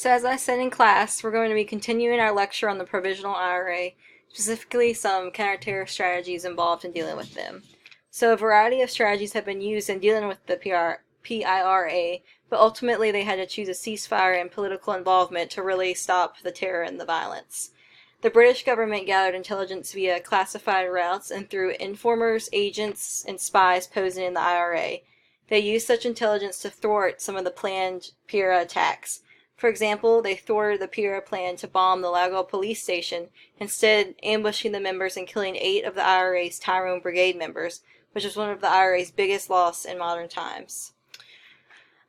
So as I said in class, we're going to be continuing our lecture on the provisional IRA, specifically some counter-terror strategies involved in dealing with them. So a variety of strategies have been used in dealing with the PIRA, but ultimately they had to choose a ceasefire and political involvement to really stop the terror and the violence. The British government gathered intelligence via classified routes and through informers, agents, and spies posing in the IRA. They used such intelligence to thwart some of the planned PIRA attacks. For example, they thwarted the PIRA plan to bomb the Lago police station, instead ambushing the members and killing 8 of the IRA's Tyrone Brigade members, which was one of the IRA's biggest loss in modern times.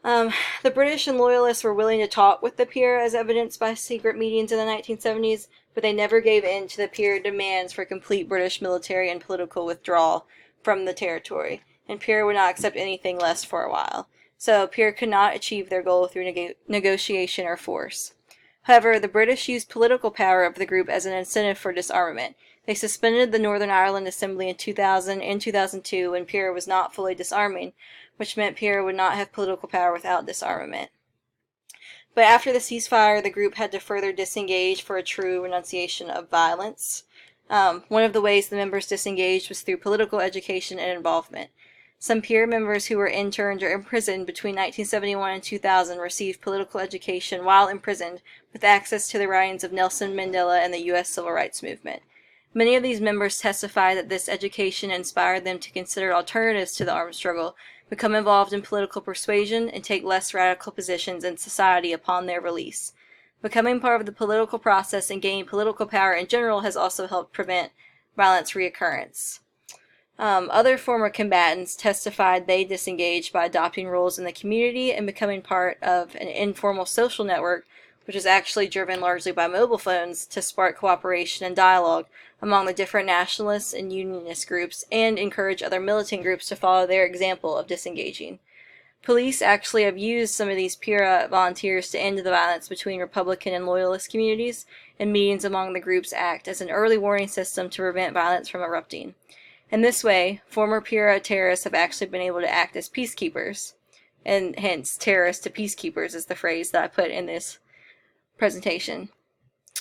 The British and Loyalists were willing to talk with the PIRA as evidenced by secret meetings in the 1970s, but they never gave in to the PIRA demands for complete British military and political withdrawal from the territory, and PIRA would not accept anything less for a while. So PIRA could not achieve their goal through negotiation or force. However, the British used political power of the group as an incentive for disarmament. They suspended the Northern Ireland Assembly in 2000 and 2002 when PIRA was not fully disarming, which meant PIRA would not have political power without disarmament. But after the ceasefire, the group had to further disengage for a true renunciation of violence. One of the ways the members disengaged was through political education and involvement. Some PIRA members who were interned or imprisoned between 1971 and 2000 received political education while imprisoned, with access to the writings of Nelson Mandela and the U.S. Civil Rights Movement. Many of these members testified that this education inspired them to consider alternatives to the armed struggle, become involved in political persuasion, and take less radical positions in society upon their release. Becoming part of the political process and gaining political power in general has also helped prevent violence reoccurrence. Other former combatants testified they disengaged by adopting roles in the community and becoming part of an informal social network, which is actually driven largely by mobile phones to spark cooperation and dialogue among the different nationalist and unionist groups and encourage other militant groups to follow their example of disengaging. Police actually have used some of these PIRA volunteers to end the violence between Republican and Loyalist communities, and meetings among the groups act as an early warning system to prevent violence from erupting. In this way, former PIRA terrorists have actually been able to act as peacekeepers, and hence terrorists to peacekeepers is the phrase that I put in this presentation.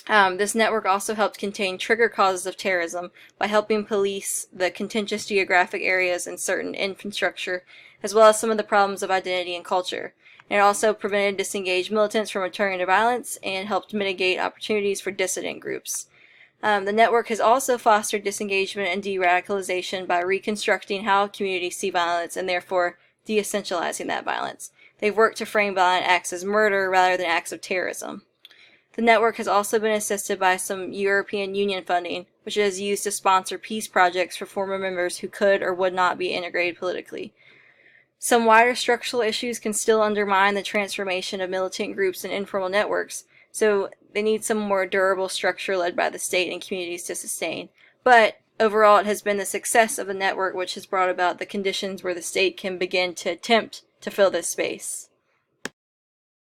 This network also helped contain trigger causes of terrorism by helping police the contentious geographic areas and certain infrastructure, as well as some of the problems of identity and culture. And it also prevented disengaged militants from returning to violence and helped mitigate opportunities for dissident groups. The network has also fostered disengagement and de-radicalization by reconstructing how communities see violence and therefore de-essentializing that violence. They've worked to frame violent acts as murder rather than acts of terrorism. The network has also been assisted by some European Union funding, which it has used to sponsor peace projects for former members who could or would not be integrated politically. Some wider structural issues can still undermine the transformation of militant groups and informal networks, so they need some more durable structure led by the state and communities to sustain. But overall, it has been the success of the network which has brought about the conditions where the state can begin to attempt to fill this space.